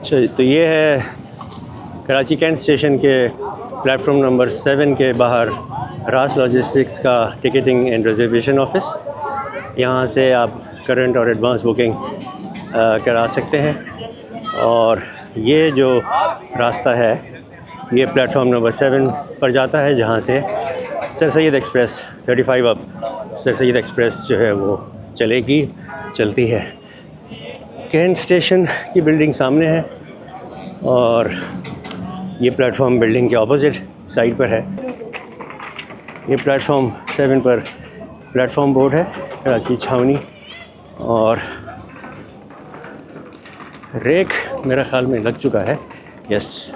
अच्छा, तो ये है कराची कैंट स्टेशन के प्लेटफॉर्म नंबर 7 के बाहर रास लॉजिस्टिक्स का टिकटिंग एंड रिजर्वेशन ऑफिस। यहाँ से आप करंट और एडवांस बुकिंग करा सकते हैं। और ये जो रास्ता है ये प्लेटफॉर्म नंबर 7 पर जाता है, जहाँ से सर सैयद एक्सप्रेस 35 अब सर सैयद एक्सप्रेस जो है वो चलती है। कैंट स्टेशन की बिल्डिंग सामने है और ये प्लेटफॉर्म बिल्डिंग के ऑपोजिट साइड पर है। ये प्लेटफॉर्म 7 पर प्लेटफॉर्म बोर्ड है कराची छावनी, और रेक मेरा ख़्याल में लग चुका है। यस,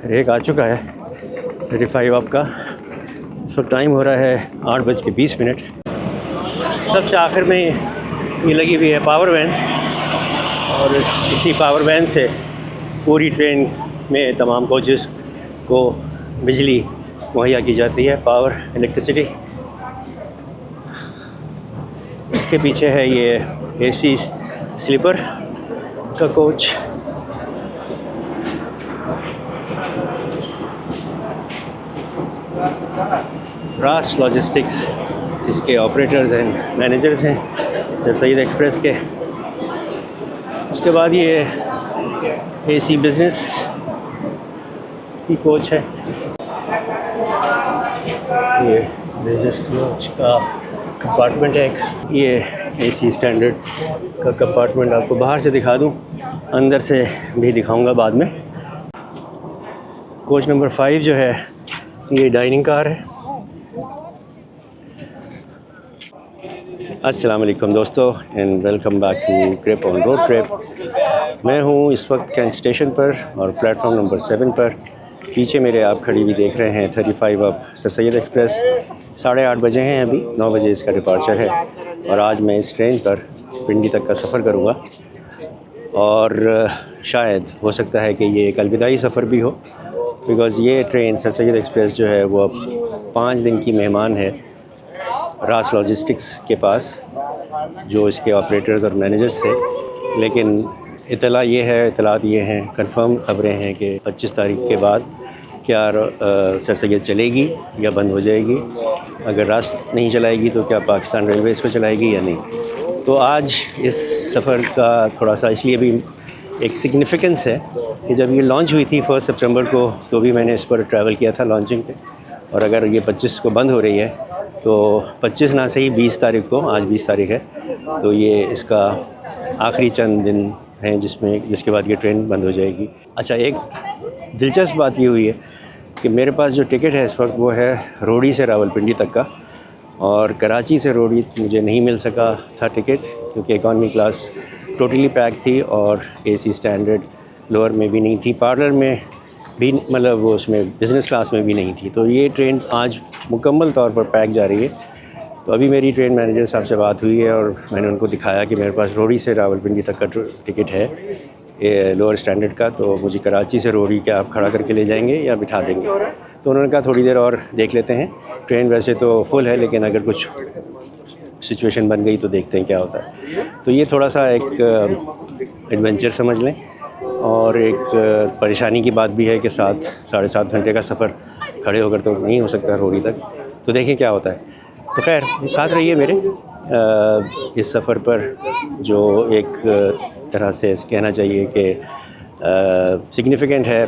रेक आ चुका है 35 अब का। इस वक्त टाइम हो रहा है 8:20। सबसे आखिर में ये लगी हुई है पावर वैन, और इसी पावर वैन से पूरी ट्रेन में तमाम कोचेस को बिजली मुहैया की जाती है, पावर इलेक्ट्रिसिटी। इसके पीछे है ये एसी स्लीपर का कोच। रास लॉजिस्टिक्स इसके ऑपरेटर्स एंड मैनेजर्स हैं सर सैयद एक्सप्रेस के। उसके बाद ये एसी बिज़नेस की कोच है। ये बिज़नेस कोच का कंपार्टमेंट है एक। ये एसी स्टैंडर्ड का कंपार्टमेंट आपको बाहर से दिखा दूं, अंदर से भी दिखाऊंगा बाद में। कोच नंबर 5 जो है ये डाइनिंग कार है। अस्सलाम वालेकुम दोस्तों, and welcome back to trip on road trip. मैं हूँ इस वक्त कैंट स्टेशन पर और प्लेटफॉर्म नंबर 7 पर। पीछे मेरे आप खड़ी हुई देख रहे हैं 35 अब सर सैयद एक्सप्रेस। 8:30 बजे हैं, अभी 9 बजे इसका डिपार्चर है। और आज मैं इस ट्रेन पर पिंडी तक का सफ़र करूँगा, और शायद हो सकता है कि ये एक अलविदाई सफ़र भी हो, बिकॉज़ ये ट्रेन सर सैयद एक्सप्रेस जो है वो अब 5 दिन की मेहमान है रास लॉजिस्टिक्स के पास, जो इसके ऑपरेटर्स और मैनेजर्स थे। लेकिन इतलात ये हैं, कंफर्म ख़बरें हैं कि 25 तारीख के बाद क्या सर सैयद चलेगी या बंद हो जाएगी। अगर रास नहीं चलाएगी तो क्या पाकिस्तान रेलवेज़ को चलाएगी या नहीं। तो आज इस सफ़र का थोड़ा सा इसलिए भी एक सिग्निफिकेंस है कि जब ये लॉन्च हुई थी 1 सितंबर को, तो भी मैंने इस पर ट्रैवल किया था लॉन्चिंग पे। और अगर ये 25 को बंद हो रही है तो 25 ना सही 20 तारीख को, आज 20 तारीख है, तो ये इसका आखिरी चंद दिन हैं जिसके बाद ये ट्रेन बंद हो जाएगी। अच्छा, एक दिलचस्प बात ये हुई है कि मेरे पास जो टिकट है इस वक्त वो है रोड़ी से रावलपिंडी तक का, और कराची से रोड़ी मुझे नहीं मिल सका था टिकट, क्योंकि इकॉनमी क्लास टोटली पैक थी और एसी स्टैंडर्ड लोअर में भी नहीं थी, पार्लर में भी, मतलब वो उसमें बिज़नेस क्लास में भी नहीं थी। तो ये ट्रेन आज मुकम्मल तौर पर पैक जा रही है। तो अभी मेरी ट्रेन मैनेजर साहब से बात हुई है और मैंने उनको दिखाया कि मेरे पास रोड़ी से रावलपिंडी तक का टिकट है ये लोअर स्टैंडर्ड का, तो मुझे कराची से रोड़ी क्या आप खड़ा करके ले जाएंगे या बिठा देंगे। तो उन्होंने कहा थोड़ी देर और देख लेते हैं, ट्रेन वैसे तो फुल है लेकिन अगर कुछ सिचुएशन बन गई तो देखते हैं क्या होता है। तो ये थोड़ा सा एक एडवेंचर समझ लें, और एक परेशानी की बात भी है कि 7-7.5 घंटे का सफ़र खड़े होकर तो नहीं हो सकता रोड़ी तक। तो देखें क्या होता है। तो खैर, साथ रहिए मेरे इस सफ़र पर, जो एक तरह से कहना चाहिए कि सिग्निफिकेंट है।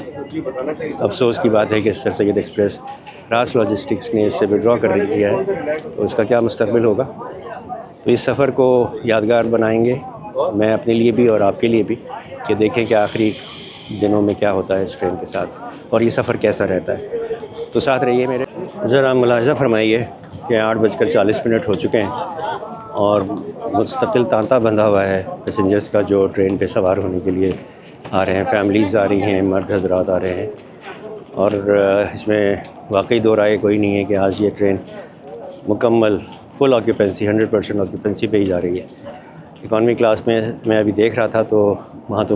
अफसोस की बात है कि सर सैयद एक्सप्रेस रास लॉजिस्टिक्स ने इससे विड्रॉ कर दिया है, तो इसका क्या मुस्तकबिल होगा। तो इस सफ़र को यादगार बनाएंगे, मैं अपने लिए भी और आपके लिए भी, कि देखें कि आखिरी दिनों में क्या होता है इस ट्रेन के साथ और ये सफ़र कैसा रहता है। तो साथ रहिए मेरे। ज़रा मुलाहिज़ा फरमाइए कि 8:40 हो चुके हैं और मुस्तकिल तांता बंधा हुआ है पैसेंजर्स का, जो ट्रेन पे सवार होने के लिए आ रहे हैं। फैमिलीज़ आ रही हैं, मर्द हज़रात आ रहे हैं, और इसमें वाकई दो राय कोई नहीं है कि आज ये ट्रेन मुकम्मल फुल ऑक्यूपेंसी 100% ऑक्यूपेंसी पे ही जा रही है। इकॉनमी क्लास में मैं अभी देख रहा था तो वहाँ तो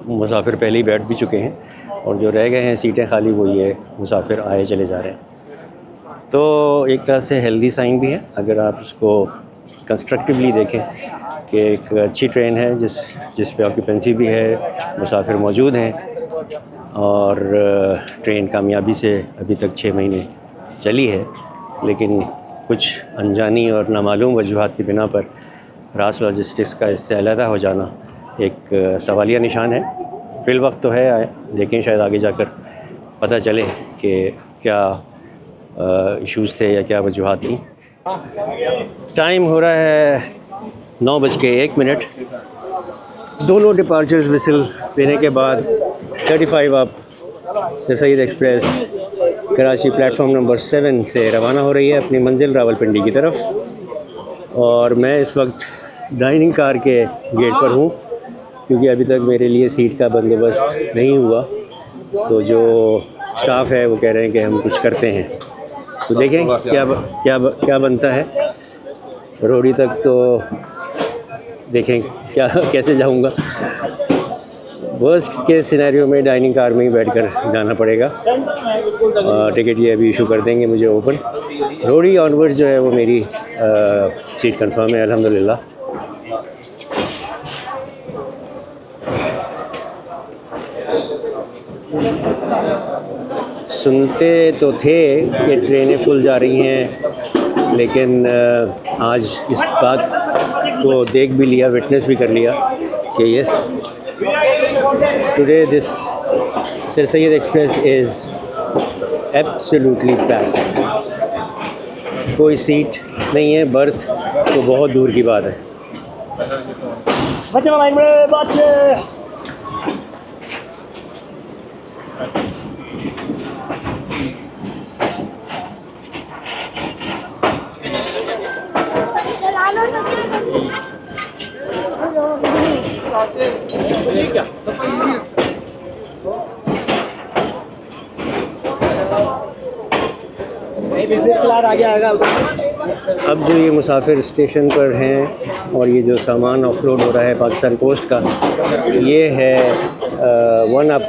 मुसाफिर पहले ही बैठ भी चुके हैं, और जो रह गए हैं सीटें खाली, वो ये मुसाफिर आए चले जा रहे हैं। तो एक तरह से हेल्दी साइन भी है अगर आप इसको कंस्ट्रक्टिवली देखें, कि एक अच्छी ट्रेन है जिस पे ऑक्यूपेंसी भी है, मुसाफिर मौजूद हैं और ट्रेन कामयाबी से अभी तक 6 महीने चली है। लेकिन कुछ अनजानी और नामालूम वजूहात की बिना पर रास लॉजिस्टिक्स का इससे अलहदा हो जाना एक सवालिया निशान है। फ़िलवक्त तो है, लेकिन शायद आगे जाकर पता चले कि क्या इश्यूज़ थे या क्या वजूहात थी। टाइम हो रहा है 9:01। दोनों डिपार्चर्स विसल देने के बाद 35 up sir Syed express Karachi platform number 7 से रवाना हो रही है अपनी मंजिल रावलपिंडी की तरफ। और मैं इस वक्त डाइनिंग कार के गेट पर हूँ, क्योंकि अभी तक मेरे लिए सीट का बंदोबस्त नहीं हुआ। तो जो स्टाफ है वो कह रहे हैं कि हम कुछ करते हैं, तो देखें क्या बनता है। रोड़ी तक तो देखें क्या कैसे जाऊंगा। वर्स्ट के सिनेरियो में डाइनिंग कार में ही बैठकर जाना पड़ेगा। टिकट ये अभी इशू कर देंगे मुझे ओपन। रोड़ी ऑनवर्ड जो है वो मेरी सीट कंफर्म है अल्हम्दुलिल्लाह। सुनते तो थे कि ट्रेनें फुल जा रही हैं, लेकिन आज इस बात को देख भी लिया, विटनेस भी कर लिया कि yes, today this sir Syed express is absolutely packed. कोई सीट नहीं है, बर्थ तो बहुत दूर की बात है। अब जो ये मुसाफिर स्टेशन पर हैं और ये जो सामान ऑफलोड हो रहा है पाकिस्तान पोस्ट का, ये है 1 अप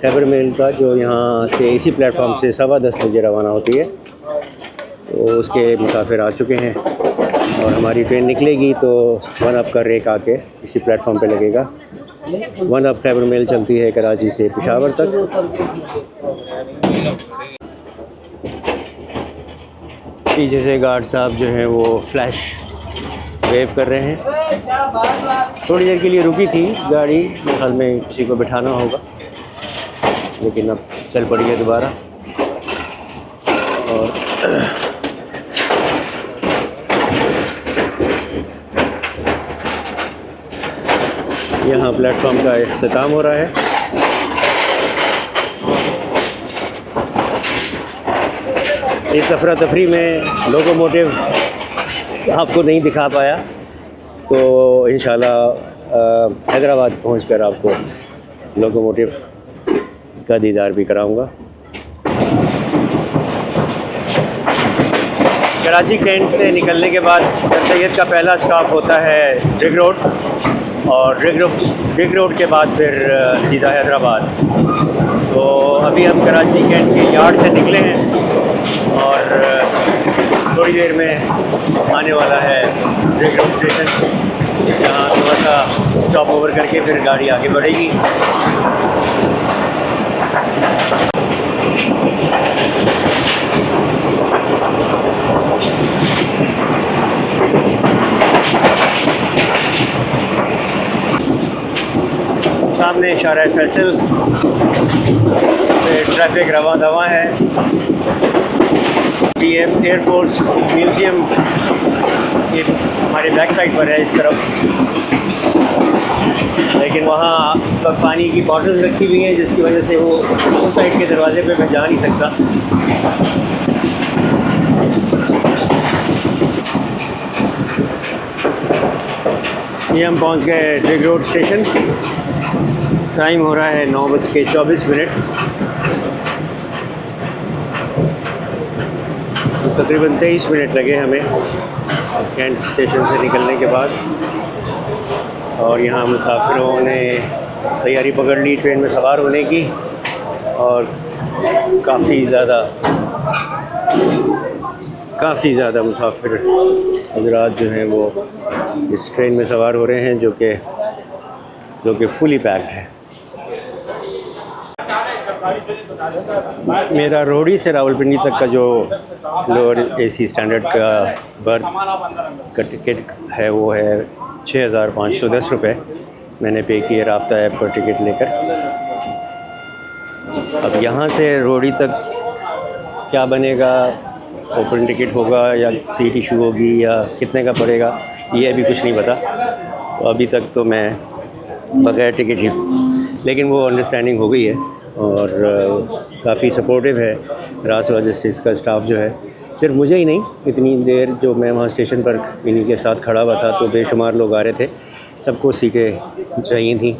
खैबर मेल का, जो यहाँ से इसी प्लेटफॉर्म से 10:15 बजे रवाना होती है। तो उसके मुसाफिर आ चुके हैं और हमारी ट्रेन निकलेगी तो 1 अप का रेक आके इसी प्लेटफॉर्म पे लगेगा। 1 अप खैबर मेल चलती है कराची से पेशावर तक। पीछे से गार्ड साहब जो हैं वो फ्लैश वेव कर रहे हैं। थोड़ी देर के लिए रुकी थी गाड़ी, मेरे ख्याल में किसी को बिठाना होगा, लेकिन अब चल पड़ी है दोबारा। और यहाँ प्लेटफॉर्म का इख्तिताम हो रहा है। इस अफरा तफरी में लोकोमोटिव आपको नहीं दिखा पाया, तो इंशाल्लाह हैदराबाद पहुंचकर आपको लोकोमोटिव का दीदार भी कराऊंगा। कराची कैंट से निकलने के बाद सर सैयद का पहला स्टॉप होता है रिग रोड, और रिग रोड के बाद फिर सीधा हैदराबाद। तो अभी हम कराची कैंट के यार्ड से निकले हैं और थोड़ी देर में आने वाला है रिग रोड स्टेशन, जहाँ थोड़ा सा स्टॉप ओवर करके फिर गाड़ी आगे बढ़ेगी। सामने शारा फैसल पे ट्रैफिक रवां दवा है। एयरफोर्स म्यूज़ियम ये हमारे बैक साइड पर है इस तरफ, लेकिन वहाँ पानी की बॉटल्स रखी हुई हैं, जिसकी वजह से वो उस साइड के दरवाजे पे मैं जा नहीं सकता। ये हम पहुँच गए रिग रोड स्टेशन। टाइम हो रहा है 9:24। तकरीबन 23 मिनट लगे हमें कैंट स्टेशन से निकलने के बाद। और यहाँ मुसाफिरों ने तैयारी पकड़ ली ट्रेन में सवार होने की, और काफ़ी ज़्यादा काफ़ी ज़्यादा मुसाफिर हज़रात जो हैं वो इस ट्रेन में सवार हो रहे हैं जो कि फुली पैक्ड है। मेरा रोहड़ी से रावलपिंडी तक का जो लोअर एसी स्टैंडर्ड का बर्थ का टिकट है वो है 6,510 रुपये। मैंने पे किए राब्ता ऐप पर टिकट लेकर। अब यहाँ से रोहड़ी तक क्या बनेगा, ओपन टिकट होगा या सीट इशू होगी या कितने का पड़ेगा, ये अभी कुछ नहीं पता। तो अभी तक तो मैं बग़ैर टिकट ही, लेकिन वो अंडरस्टैंडिंग हो गई है और काफ़ी सपोर्टिव है रास लॉजिस्टिक्स का स्टाफ जो है। सिर्फ मुझे ही नहीं, इतनी देर जो मैं वहाँ स्टेशन पर इन्हीं के साथ खड़ा हुआ था तो बेशुमार लोग आ रहे थे, सबको सीटें चाहिए थी।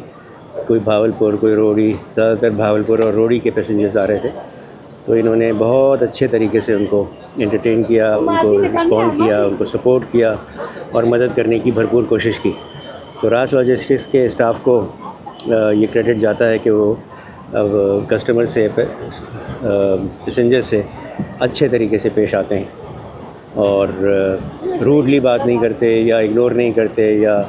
कोई भावलपुर, कोई रोहड़ी, ज़्यादातर भावलपुर और रोहड़ी के पैसेंजर्स आ रहे थे। तो इन्होंने बहुत अच्छे तरीके से उनको एंटरटेन किया, उनको रिस्पॉन्ड किया, उनको सपोर्ट किया और मदद करने की भरपूर कोशिश की। तो रास लॉजिस्टिक्स के स्टाफ को ये क्रेडिट जाता है कि वो अब कस्टमर से, पैसेंजर से अच्छे तरीके से पेश आते हैं और रूडली बात नहीं करते या इग्नोर नहीं करते या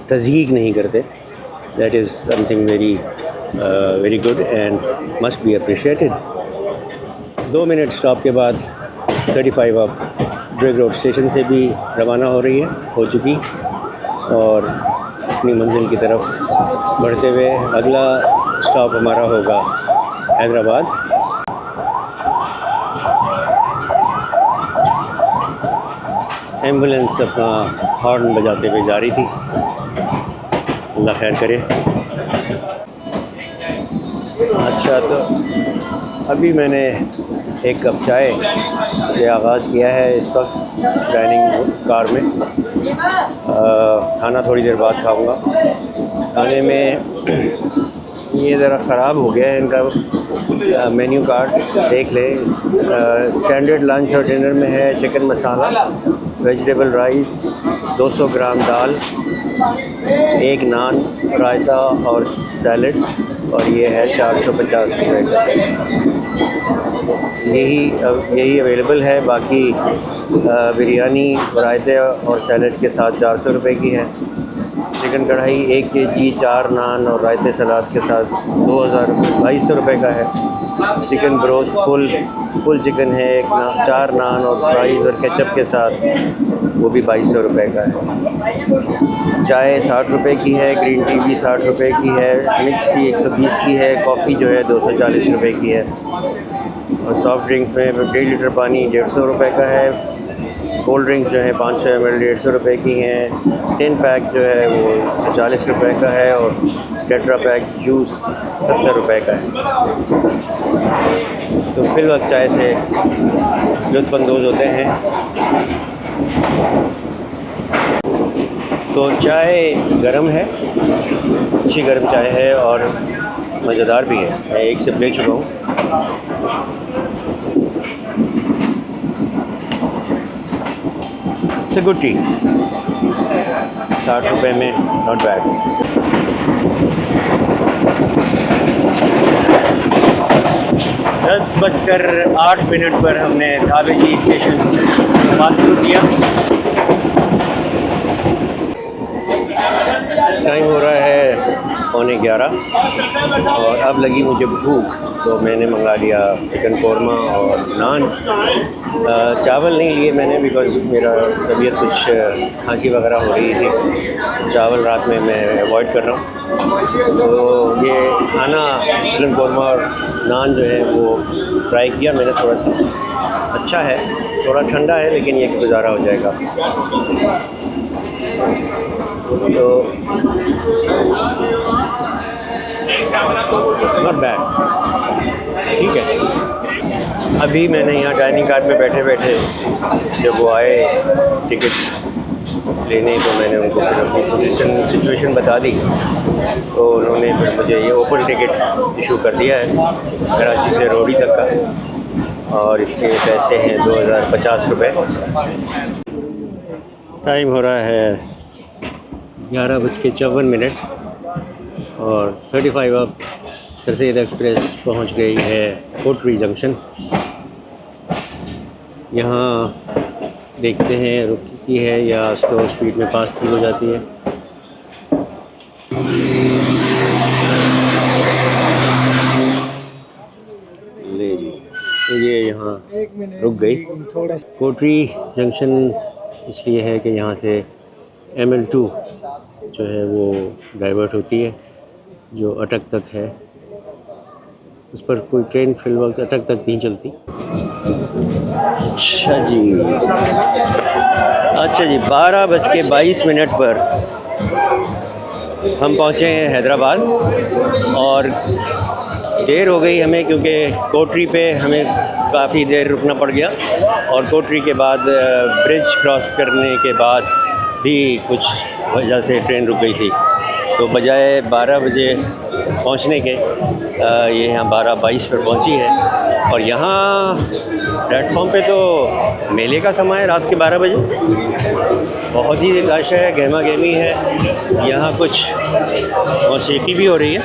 तज़यीक़ नहीं करते। That is something very good and must be appreciated. 2 minute stop के बाद 35 अब ड्रग रोड स्टेशन से भी रवाना हो चुकी और अपनी मंजिल की तरफ बढ़ते हुए अगला स्टॉप हमारा होगा हैदराबाद। एम्बुलेंस अपना हॉर्न बजाते हुए जा रही थी, अल्लाह खैर करे। अच्छा, तो अभी मैंने एक कप चाय से आगाज़ किया है इस वक्त डाइनिंग कार में। खाना थोड़ी देर बाद खाऊंगा। खाने में ये ज़रा ख़राब हो गया है इनका मेन्यू कार्ड, देख ले। स्टैंडर्ड लंच और डिनर में है चिकन मसाला, वेजिटेबल राइस, 200 ग्राम दाल, 1 नान, रायता और सैलड, और ये है 450 रुपये का। यही अवेलेबल है। बाकी बिरयानी, रायते और सैलड के साथ 400 रुपये की है। चिकन कढ़ाई 1 kg, 4 नान और रायते सलाद के साथ 2200 रुपये का है। चिकन ब्रोस्ट फुल चिकन है, 4 नान और फ्राइज़ और केचप के साथ, वो भी 2200 रुपये का है। चाय 60 रुपये की है, ग्रीन टी भी 60 रुपये की है, मिक्स टी 120 की है, कॉफ़ी जो है 240 रुपये की है और सॉफ़्ट ड्रिंक में 1.5 लीटर पानी 150 रुपये का है। कोल्ड ड्रिंक्स जो है 500 ml 150 रुपये की हैं। 10 पैक जो है वो 140 रुपये का है और टेट्रा पैक जूस 70 रुपये का है। तो फिल वक्त चाय से लुत्फ़अंदोज़ होते हैं। तो चाय गरम है, अच्छी गर्म चाय है और मज़ेदार भी है। मैं एक सिप ले चुका हूँ। इट्स अ गुड टी, 60 रुपये में, नॉट बैड। 10:08 पर हमने धाबेजी स्टेशन पास किया। टाइम हो रहा है 11:15 और अब लगी मुझे भूख, तो मैंने मंगा लिया चिकन कौरमा और नान। चावल नहीं लिए मैंने बिकॉज़ मेरा तबीयत कुछ खांसी वगैरह हो रही थी। चावल रात में मैं अवॉइड कर रहा हूँ। तो ये खाना चिकन कौरमा और नान जो है वो ट्राई किया मैंने, थोड़ा सा अच्छा है, थोड़ा ठंडा है लेकिन ये गुजारा हो जाएगा। तो नॉट बैड, ठीक है। अभी मैंने यहाँ डाइनिंग कार पे बैठे बैठे जब वो आए टिकट लेने, तो मैंने उनको फिर अपनी सिचुएशन बता दी। तो उन्होंने फिर मुझे ये ओपन टिकट इशू कर दिया है कराची से रोहड़ी तक का, और इसके पैसे हैं 2050 रुपये। टाइम हो रहा है 11:54 और 35 अब सर सैयद एक्सप्रेस पहुंच गई है कोटरी जंक्शन। यहाँ देखते हैं रुकती है या स्लो स्पीड में पास हो जाती है। ले जी, तो ये यहाँ रुक गई। कोटरी जंक्शन इसलिए है कि यहाँ से ML2 जो है वो डाइवर्ट होती है, जो अटक तक है। उस पर कोई ट्रेन फिलहाल अटक तक नहीं चलती। अच्छा जी 12:22 पर हम पहुँचे हैं हैदराबाद और देर हो गई हमें क्योंकि कोटरी पे हमें काफ़ी देर रुकना पड़ गया और कोटरी के बाद ब्रिज क्रॉस करने के बाद भी कुछ वजह से ट्रेन रुक गई थी। तो बजाय 12 बजे पहुंचने के ये यहाँ 12:22 पर पहुंची है और यहाँ प्लेटफॉर्म पे तो मेले का समय है रात के 12 बजे। बहुत ही रश है, गहमा गहमी है। यहाँ कुछ मौसीकी भी हो रही है।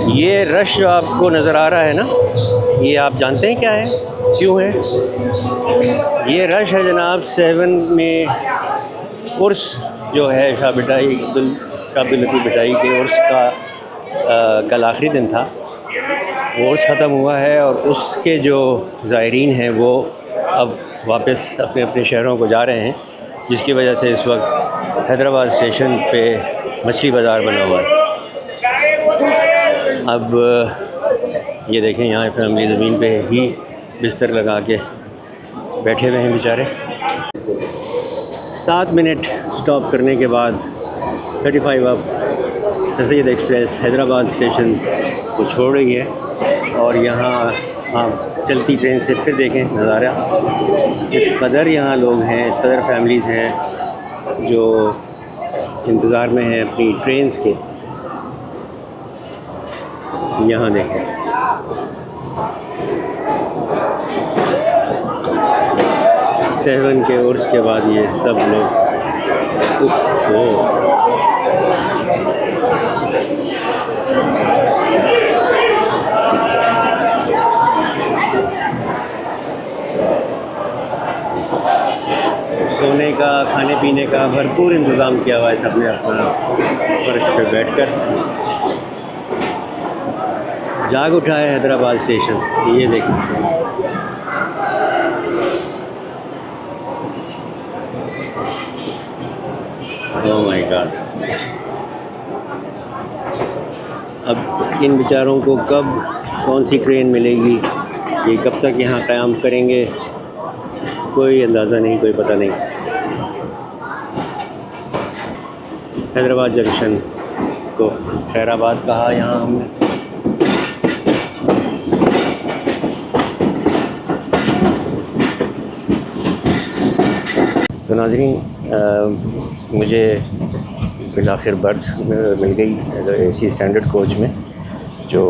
ये रश जो आपको नज़र आ रहा है ना, ये आप जानते हैं क्या है, क्यों है? ये रश है जनाब 7 में उर्स जो है शाह अब्दुल लतीफ़ भटाई के उर्स का कल आखिरी दिन था। वो उर्स ख़त्म हुआ है और उसके जो ज़ायरीन हैं वो अब वापस अपने अपने शहरों को जा रहे हैं, जिसकी वजह से इस वक्त हैदराबाद स्टेशन पे मछली बाज़ार बना हुआ है। अब ये देखें यहाँ फैमिली ज़मीन पे ही बिस्तर लगा के बैठे हुए हैं बेचारे। 7 मिनट स्टॉप करने के बाद 35 अब sir Syed express Hyderabad station को छोड़ रही है और यहाँ आप चलती ट्रेन से फिर देखें नज़ारा। इस कदर यहाँ लोग हैं, इस कदर फैमिलीज़ हैं जो इंतज़ार में हैं अपनी ट्रेन्स के। यहाँ देखें सेवन के उर्स के बाद ये सब लोग सोने का, खाने पीने का भरपूर इंतज़ाम किया हुआ है सबने अपना फर्श पे बैठकर। जाग उठा है हैदराबाद स्टेशन, ये देखिए। ओह माय गॉड, अब इन बेचारों को कब कौन सी ट्रेन मिलेगी, ये कब तक यहाँ क़याम करेंगे, कोई अंदाज़ा नहीं, कोई पता नहीं। हैदराबाद जंक्शन को खैराबाद कहा यहाँ हमने। तो नाज़रीन मुझे बिलाखिर बर्थ मिल गई AC स्टैंडर्ड कोच में, जो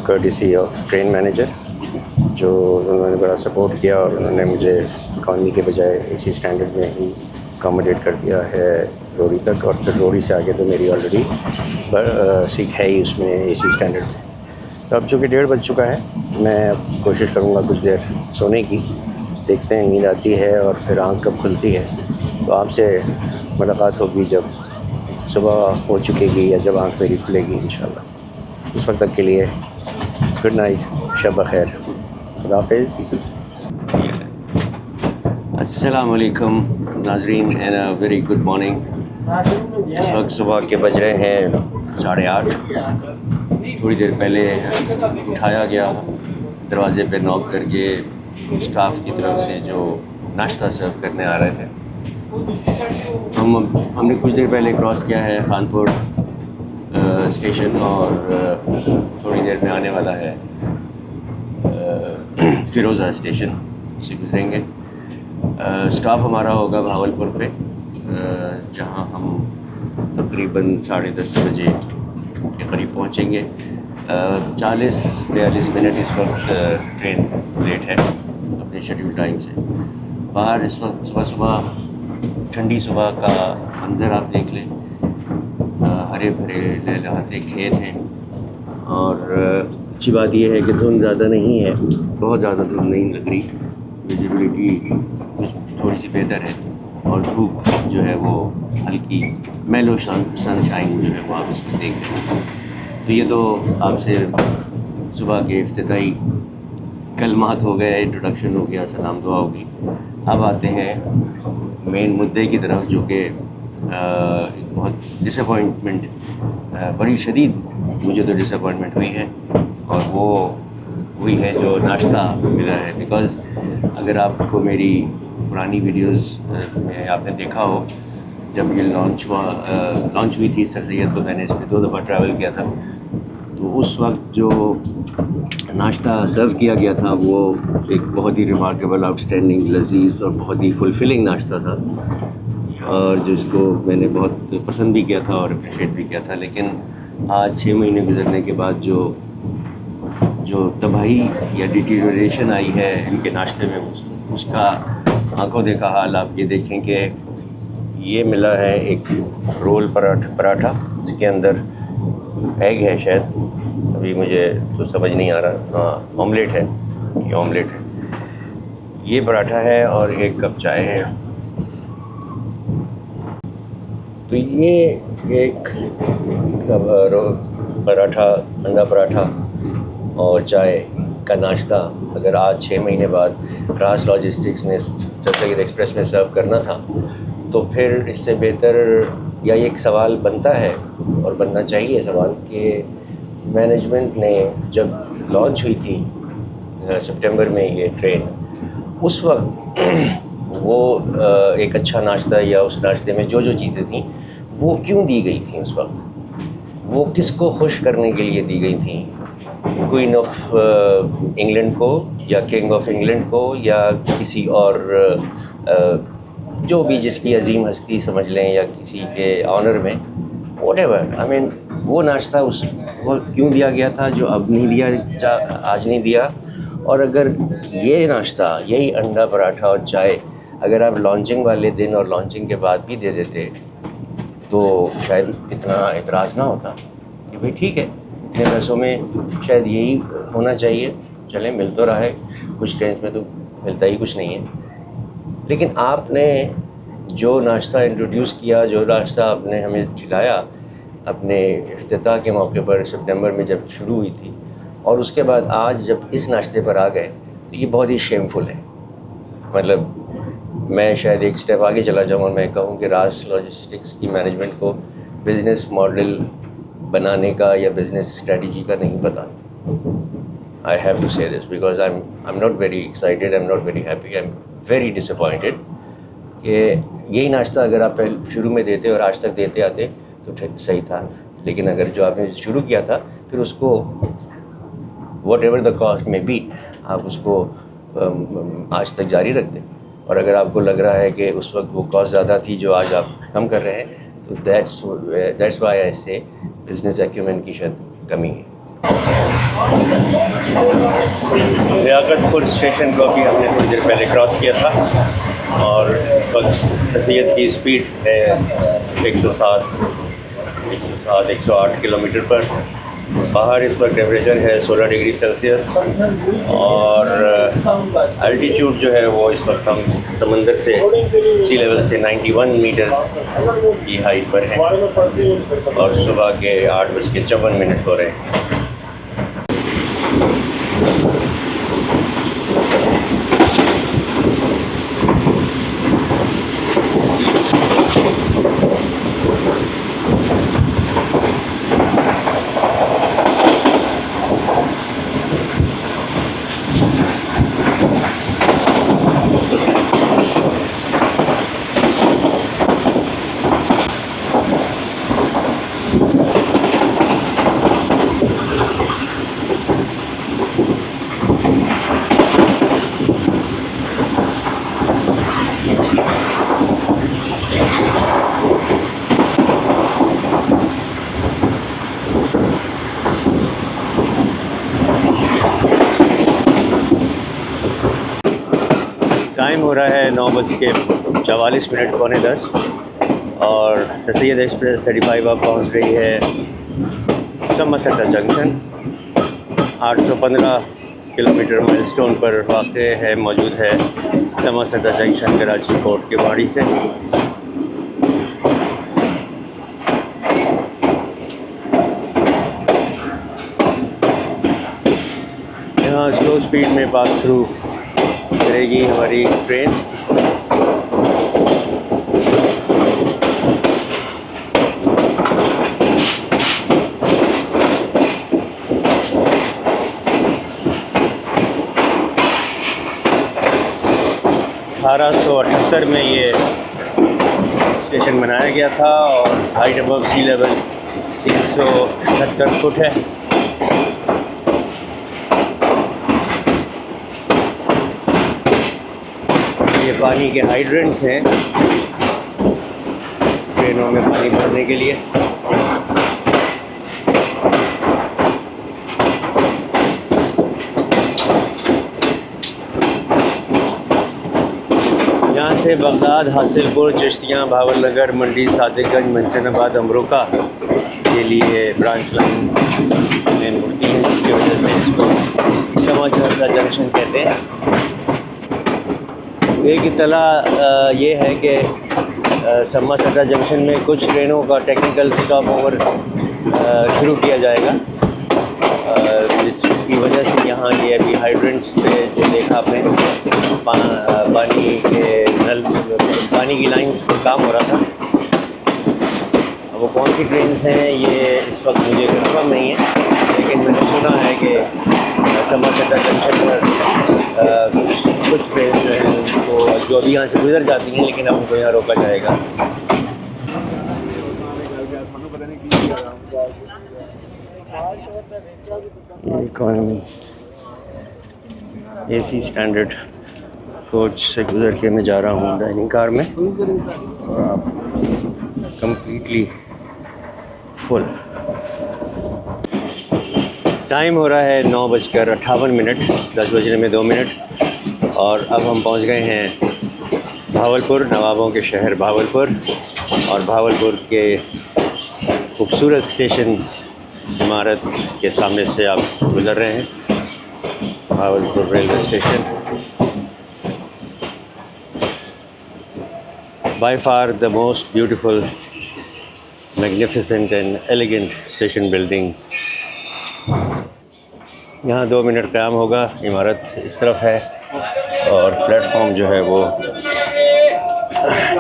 कर्टिसी ऑफ ट्रेन मैनेजर, जो उन्होंने बड़ा सपोर्ट किया और उन्होंने मुझे इकॉनमी के बजाय AC स्टैंडर्ड में ही अकोमोडेट कर दिया है रोड़ी तक। और फिर रोड़ी से आगे तो मेरी ऑलरेडी सीट है ही उसमें AC स्टैंडर्ड में। तो अब चूँकि 1:30 बज चुका है, मैं कोशिश करूँगा कुछ देर सोने की। देखते हैं नींद आती है और फिर आँख कब खुलती है। तो आपसे मुलाकात होगी जब सुबह हो चुकेगी या जब आँख मेरी खुलेगी इंशाल्लाह। उस वक्त तक के लिए गुड नाइट, शब बख़ैर, खुदा हाफ़िज़। अस्सलाम वालेकुम नाज़रीन and a very good morning. इस वक्त सुबह के बज रहे हैं 8:30। थोड़ी देर पहले उठाया गया, दरवाज़े पे नॉक करके स्टाफ की तरफ से जो नाश्ता सर्व करने आ रहे थे। हमने कुछ देर पहले क्रॉस किया है खानपुर स्टेशन और थोड़ी देर में आने वाला है फ़िरोज़ा स्टेशन से गुजरेंगे। स्टॉप हमारा होगा भावलपुर पे, जहां हम तकरीबन 10:30 बजे के करीब पहुंचेंगे। 40-42 मिनट इस वक्त ट्रेन लेट है अपने शेड्यूल टाइम से। बाहर इस वक्त सुबह सुबह ठंडी सुबह का मंज़र आप देख लें, हरे भरे लहलहाते खेत हैं और अच्छी बात यह है कि धुंध ज़्यादा नहीं है, बहुत ज़्यादा धुंध नहीं लग रही, विजिबिलिटी कुछ थोड़ी सी बेहतर है और धूप जो है वो हल्की मेलो सनशाइन जो है वो आप इसमें देख रहे हैं। तो ये तो आपसे सुबह के इफ्तिताई कलमात हो गए, इंट्रोडक्शन हो गया, सलाम दुआ होगी। अब आते हैं मेन मुद्दे की तरफ, जो कि बहुत डिसअपॉइंटमेंट, बड़ी शदीद मुझे तो डिसअपॉइंटमेंट हुई है और वो हुई है जो नाश्ता मिला है। बिकॉज़ अगर आपको मेरी पुरानी वीडियोस में आपने देखा हो, जब ये लॉन्च हुई थी सर सैयद, तो मैंने इसमें 2 दफ़ा ट्रैवल किया था। तो उस वक्त जो नाश्ता सर्व किया गया था वो एक बहुत ही रिमार्केबल, आउटस्टैंडिंग, लजीज और बहुत ही फुलफिलिंग नाश्ता था और जिसको मैंने बहुत पसंद भी किया था और अप्रिशिएट भी किया था। लेकिन आज 6 महीने गुजरने के बाद जो तबाही या डिटीरियोरेशन आई है इनके नाश्ते में, उसका आंखों देखा हाल आप ये देखें कि ये मिला है एक रोल पराठा, इसके अंदर एग है शायद, अभी मुझे तो समझ नहीं आ रहा। हाँ, ऑमलेट है, ये ऑमलेट है, ये पराठा है और 1 कप चाय है। तो ये एक पराठा, अंडा पराठा और चाय का नाश्ता अगर आज 6 महीने बाद रास लॉजिस्टिक्स ने सर सैयद एक्सप्रेस में सर्व करना था, तो फिर इससे बेहतर, या एक सवाल बनता है और बनना चाहिए सवाल कि मैनेजमेंट ने जब लॉन्च हुई थी सितंबर में ये ट्रेन, उस वक्त वो एक अच्छा नाश्ता या उस नाश्ते में जो चीज़ें थी वो क्यों दी गई थी उस वक्त, वो किसको खुश करने के लिए दी गई थी? क्वीन ऑफ इंग्लैंड को या किंग ऑफ इंग्लैंड को या किसी और जो भी जिसकी अजीम हस्ती समझ लें या किसी के ऑनर में, व्हाटएवर, आई मीन वो नाश्ता वो क्यों दिया गया था जो अब नहीं दिया, आज नहीं दिया। और अगर ये नाश्ता, यही अंडा पराठा और चाय अगर आप लॉन्चिंग वाले दिन और लॉन्चिंग के बाद भी दे देते तो शायद इतना इतराज़ ना होता कि भाई ठीक है, इतने पैसों में शायद यही होना चाहिए, चलें मिल तो रहा है, कुछ ट्रेन में तो मिलता ही कुछ नहीं है। लेकिन आपने जो नाश्ता इंट्रोड्यूस किया, जो नाश्ता आपने हमें खिलाया अपने इफ्तिताह के मौके पर सितंबर में जब शुरू हुई थी, और उसके बाद आज जब इस नाश्ते पर आ गए, तो ये बहुत ही शेमफुल है। मतलब मैं शायद एक स्टेप आगे चला जाऊँ और मैं कहूँ कि रास लॉजिस्टिक्स की मैनेजमेंट को बिज़नेस मॉडल बनाने का या बिज़नेस स्ट्रेटजी का नहीं पता। I have to say this because I'm not very excited, I'm not very happy, I'm very disappointed कि यही नाश्ता अगर आप पहले शुरू में देते और आज तक देते आते तो सही था। लेकिन अगर जो आपने शुरू किया था फिर उसको whatever the cost में भी आप उसको आज तक जारी रख दें। और अगर आपको लग रहा है कि उस वक्त वो कॉस्ट ज़्यादा थी जो आज आप कम कर रहे हैं, तो that's why I say business acumen की शायद कमी है। लियाकतपुर स्टेशन को भी हमने थोड़ी देर पहले क्रॉस किया था और इस वक्त सैयद की स्पीड है 108 किलोमीटर पर। बाहर इस वक्त टेम्परेचर है 16 डिग्री सेल्सियस और अल्टीट्यूड जो है वो इस वक्त हम समंदर से, सी लेवल से 91 मीटर्स की हाइट पर हैं और सुबह के 8:54 हो रहे हैं। हो रहा है 9:44, पौने 10, और सर सैयद एक्सप्रेस 35 अब पहुँच रही है समरसेटा जंक्शन। 815 किलोमीटर माइलस्टोन पर वाक़ है, मौजूद है समरसेटा जंक्शन कराची पोर्ट के बाड़ी से। यहाँ स्लो स्पीड में पास थ्रू करेगी हमारी ट्रेन। $1878 में ये स्टेशन बनाया गया था और height above sea level 378 foot है। ये पानी के हाइड्रेंट्स हैं ट्रेनों में पानी भरने के लिए। यहाँ से बगदाद, हासिलपुर, चिश्तियाँ, भावलनगर, मंडी, सादिकगंज, मंचनाबाद, अमरोका के लिए ब्रांच लाइन में मुड़ती है, जिसकी वजह से इसको समरसेटा जंक्शन कहते हैं। एक इत्तला ये है कि समरसेटा जंक्शन में कुछ ट्रेनों का टेक्निकल स्टॉप ओवर शुरू किया जाएगा, जिसकी वजह से यहाँ ये अभी हाइड्रेंट्स पे जो देखा आपने पानी के नल, पानी की लाइंस पर काम हो रहा था। वो कौन सी ट्रेन्स हैं ये इस वक्त मुझे कंफर्म नहीं है, लेकिन मैंने सुना है कि समरसेटा जंक्शन पर कुछ ट्रेन जो हैं उनको जो अभी यहाँ से गुजर जाती हैं, लेकिन अब उनको यहाँ रोका जाएगा। इकोनॉमी AC स्टैंडर्ड कोच से गुजर के मैं जा रहा हूँ डाइनिंग कार में, और आप कम्प्लीटली फुल। टाइम हो रहा है 9:58, 10 बजने में 2 मिनट, और अब हम पहुँच गए हैं भावलपुर, नवाबों के शहर भावलपुर। और भावलपुर के खूबसूरत स्टेशन इमारत के सामने से आप गुज़र रहे हैं, Bahawalpur railway station. By far the most beautiful, magnificent and elegant station building. यहाँ 2 मिनट क़याम होगा। इमारत इस तरफ है और प्लेटफॉर्म जो है वो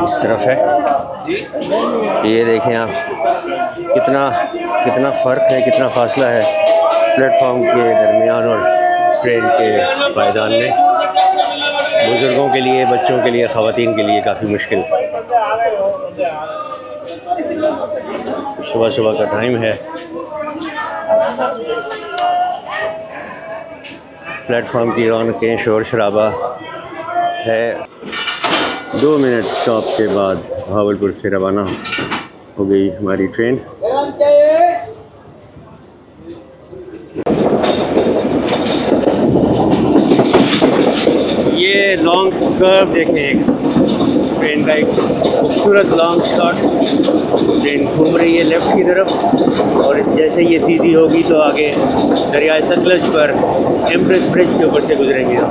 इस तरफ है। ये देखें आप, कितना फ़र्क है, कितना फासला है प्लेटफॉर्म के दरमियान और ट्रेन के पायदान में। बुज़ुर्गों के लिए, बच्चों के लिए, ख़वातीन के लिए काफ़ी मुश्किल। सुबह का टाइम है। प्लेटफॉर्म की रौनकें, शोर शराबा है। 2 मिनट स्टॉप के बाद भावलपुर से रवाना हो गई हमारी ट्रेन। ये लॉन्ग कर्व देखें, एक ट्रेन का एक खूबसूरत लॉन्ग शॉट। ट्रेन घूम रही है लेफ़्ट की तरफ, और जैसे ये सीधी होगी तो आगे दरियाए सतलज पर एम्प्रेस ब्रिज के ऊपर से गुजरेंगे हम।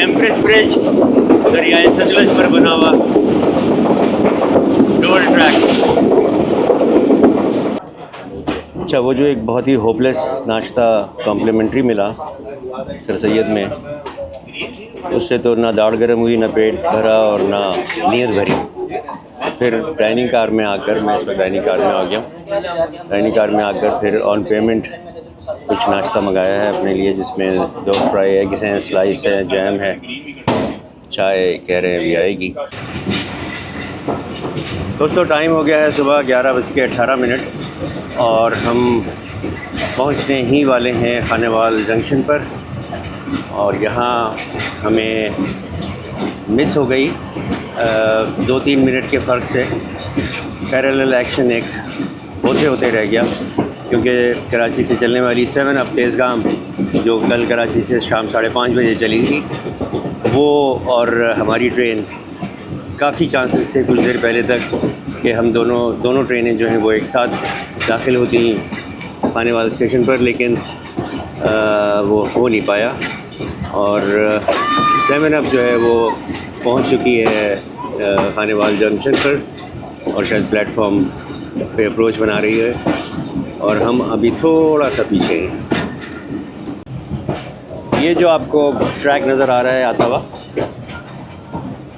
एम्प्रेस ब्रिज दरियाए सतलज पर बना हुआ टोल ट्रैक। अच्छा, वो जो एक बहुत ही होपलेस नाश्ता कॉम्प्लीमेंट्री मिला सर सैयद में, उससे तो ना दाढ़ गर्म हुई, ना पेट भरा और ना नीयत भरी। फिर डाइनिंग कार में आकर, मैं इस वक्त डाइनिंग कार में आ गया हूँ। डाइनिंग कार में आकर फिर ऑन पेमेंट कुछ नाश्ता मंगाया है अपने लिए, जिसमें 2 फ्राई एग्स हैं, स्लाइस है, जैम है, चाय कह रहे हैं अभी आएगी। दोस्तों टाइम हो गया है सुबह 11:18 और हम पहुंचने ही वाले हैं खानेवाल जंक्शन पर। और यहाँ हमें मिस हो गई 2-3 मिनट के फ़र्क से पैरेलल एक्शन एक होते होते रह गया, क्योंकि कराची से चलने वाली 7 अप तेज़गाम जो कल कराची से शाम 5:30 बजे चली थी, वो और हमारी ट्रेन काफ़ी चांसेस थे कुछ देर पहले तक कि हम दोनों ट्रेनें जो हैं वो एक साथ दाखिल होती खानेवाल स्टेशन पर, लेकिन वो हो नहीं पाया। और 7 अप जो है वो पहुंच चुकी है खानेवाल जंक्शन पर और शायद प्लेटफॉर्म पे अप्रोच बना रही है, और हम अभी थोड़ा सा पीछे हैं। ये जो आपको ट्रैक नज़र आ रहा है आता हुआ,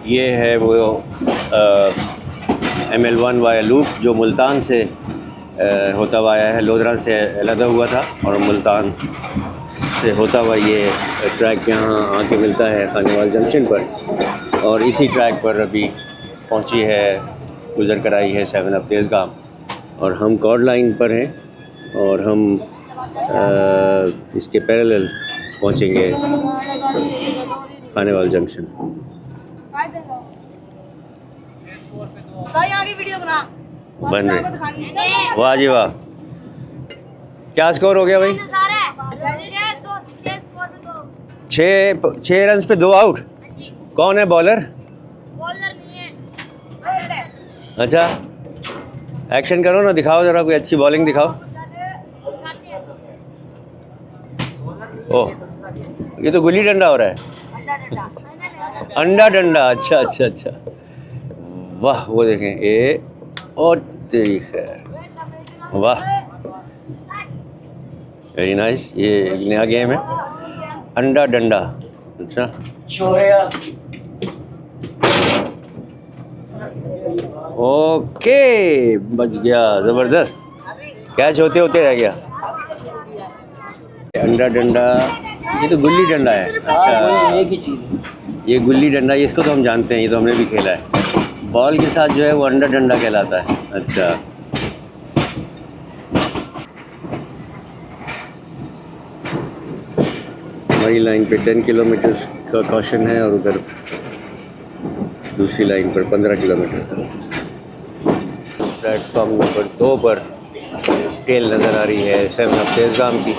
ये है वो ML1 वाया लूप जो मुल्तान से होता हुआ आया है, लोधरा से अलहदा हुआ था और मुल्तान से होता हुआ ये ट्रैक यहाँ आके मिलता है खानेवाल जंक्शन पर। और इसी ट्रैक पर अभी पहुँची है, गुज़र कर आई है 7 अप तेज़गाम, और हम कॉर्ड लाइन पर हैं और हम इसके पैरेलल पहुँचेंगे खानेवाल जंक्शन। बन रही, वाह जी वाह। क्या स्कोर हो गया भाई? 6 रन पे 2 आउट। कौन है बॉलर? अच्छा, एक्शन करो ना, दिखाओ ज़रा कोई अच्छी बॉलिंग दिखाओ। ओह, ये तो गुल्ली डंडा हो रहा है। अंडा डंडा, अच्छा अच्छा अच्छा, वाह। वो देखें, ये और तेरी खैर, वाह, वेरी नाइस। ये नया गेम है, अंडा डंडा। अच्छा, ओके, बच गया, ज़बरदस्त। कैच होते होते रह गया। अंडा डंडा, ये तो गुल्ली डंडा है। अच्छा, ये गुल्ली डंडा, इसको तो हम जानते हैं, ये तो हमने भी खेला है। बॉल के साथ जो है वो अंडा डंडा कहलाता है। अच्छा, हमारी लाइन पे 10 किलोमीटर का कॉशन है और उधर दूसरी लाइन पर 15 किलोमीटर। प्लेटफॉर्म नंबर 2 पर टेल नज़र आ रही है 7 अप तेज़गाम की।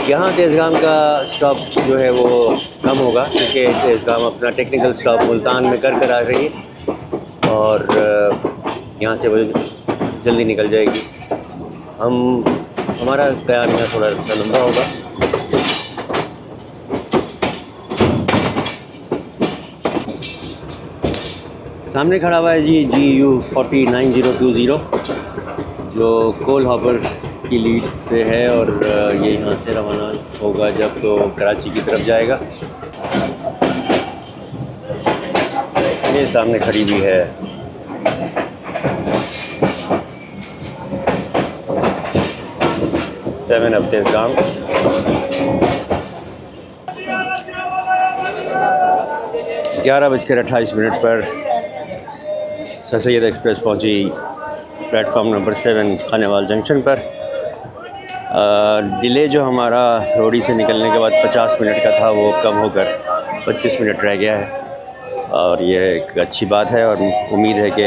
यहाँ तेज़गाम का स्टॉप जो है वो कम होगा, क्योंकि तेज़गाम अपना टेक्निकल स्टॉप मुल्तान में कर आ रही है और यहाँ से वो जल्दी निकल जाएगी। हमारा क़याम यहाँ थोड़ा लंबा होगा। सामने खड़ा हुआ है जी GU 409020 जो कोल हॉपर की लीड पे है, और ये यहाँ से रवाना होगा जब तो कराची की तरफ जाएगा। ये सामने खड़ी भी है। Seven up Tezgam. ग्यारह बजकर 28 मिनट पर सर सैयद एक्सप्रेस पहुंची प्लेटफॉर्म नंबर 7 खानेवाल जंक्शन पर। डिले जो हमारा रोडी से निकलने के बाद 50 मिनट का था, वो कम होकर 25 मिनट रह गया है, और यह एक अच्छी बात है। और उम्मीद है कि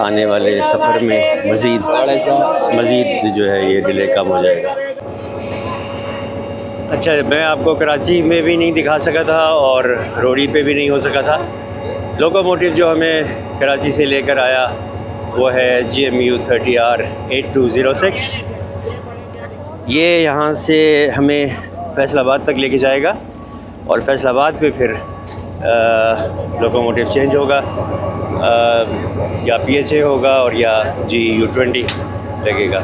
आने वाले सफ़र में मज़ीद जो है ये डिले कम हो जाएगा। अच्छा, मैं आपको कराची में भी नहीं दिखा सका था और रोडी पे भी नहीं हो सका था। लोकोमोटिव जो हमें कराची से लेकर आया वो है GMU 30R8206। ये यहाँ से हमें फैसलाबाद तक लेके जाएगा और फैसलाबाद पे फिर लोकोमोटिव चेंज होगा, या PHA होगा और या GU 20 लगेगा।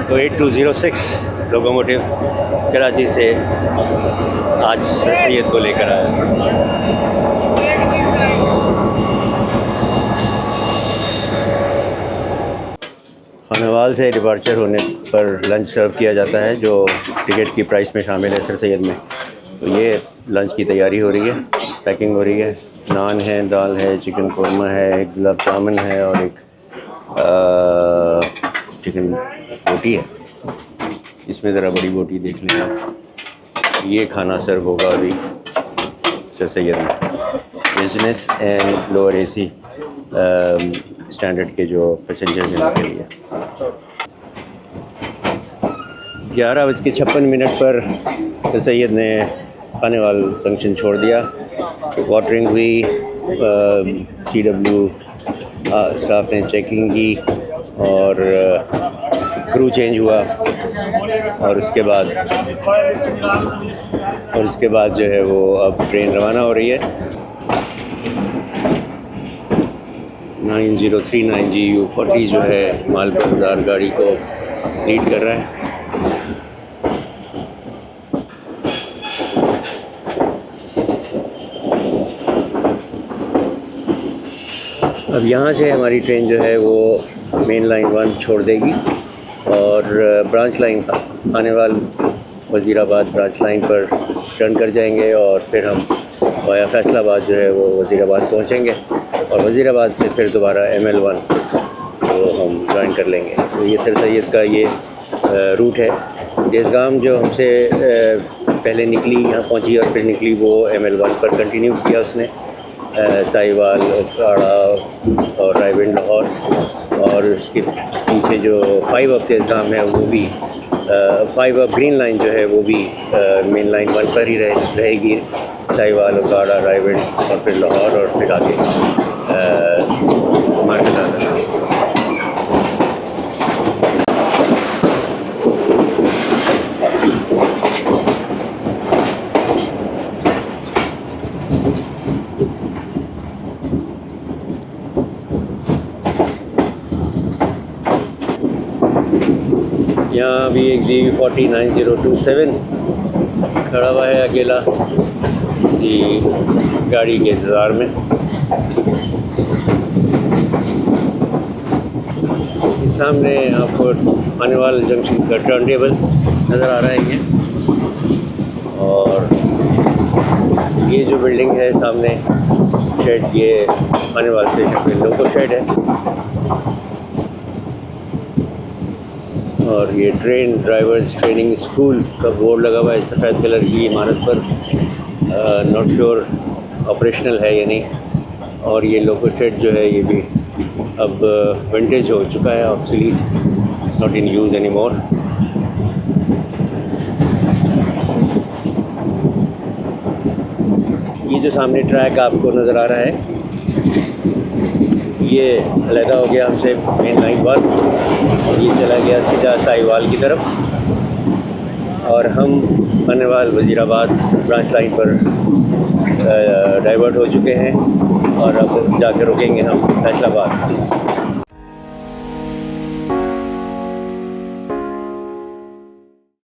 तो 8206 लोकोमोटिव कराची से आज सर सैयद को लेकर आया। खानावाल से डिपार्चर होने पर लंच सर्व किया जाता है जो टिकट की प्राइस में शामिल है सर सैयद में। तो ये लंच की तैयारी हो रही है, पैकिंग हो रही है। नान है, दाल है, चिकन कौरमा है, एक गुलाब जामुन है और एक चिकन बोटी है। इसमें ज़रा बड़ी बोटी देख लें आप। ये खाना सर्व होगा अभी सर सैयद में। Business and lower AC standard के जो पैसेंजर्स हैं उनके लिए। 11:56 पर सर सैयद ने खानेवाल जंक्शन छोड़ दिया। वाटरिंग हुई, CW स्टाफ ने चेकिंग की और क्रू चेंज हुआ और उसके बाद जो है वो अब ट्रेन रवाना हो रही है। 9039 GU40 जो है मालपुरदार गाड़ी को लीड कर रहा है। अब यहाँ से हमारी ट्रेन जो है वो मेन लाइन 1 छोड़ देगी और branch line Khanewal Wazirabad branch line पर टर्न कर जाएंगे और फिर हम वाया फैसलाबाद जो है वो वज़ीराबाद पहुँचेंगे और वज़ीराबाद से फिर दोबारा ML1 तो हम ज्वाइन कर लेंगे। तो ये सर सैयद का ये रूट है। जैसगाम जो हमसे पहले निकली, यहाँ पहुँची और फिर निकली, वो ML1 पर कंटिन्यू किया उसने। साहिवाल, उकाड़ा और रायविंड लाहौर और उसके पीछे जो 5 अप जैसगाम है वो भी 5 अप ग्रीन लाइन जो है वो भी मेन लाइन 1 पर ही रहेगी। साहिवाल, उकाड़ा, रायविंड और फिर लाहौर और फिर आगे मार्केट आना। यहाँ भी एक GU40 9027 खड़ा हुआ है अकेला किसी गाड़ी के इंतज़ार में। सामने आपको खानेवाल जंक्शन का टर्न टेबल नज़र आ रहा है ये, और ये जो बिल्डिंग है सामने शेड, ये खानेवाल स्टेशन पे लोको शेड है। और ये ट्रेन ड्राइवर्स ट्रेनिंग स्कूल का बोर्ड लगा हुआ है सफ़ेद कलर की इमारत पर। नॉट श्योर ऑपरेशनल है या नहीं। और ये लोको शेड जो है ये भी अब विंटेज हो चुका है, obsolete, not in use any more. ये जो सामने ट्रैक आपको नज़र आ रहा है ये अलहदा हो गया हमसे मेन लाइन 1 और ये चला गया सीधा साहिवाल की तरफ और हम खानेवाल वज़ीराबाद ब्रांच लाइन पर डाइवर्ट हो चुके हैं और अब जाकर रुकेंगे हम फैसलाबाद।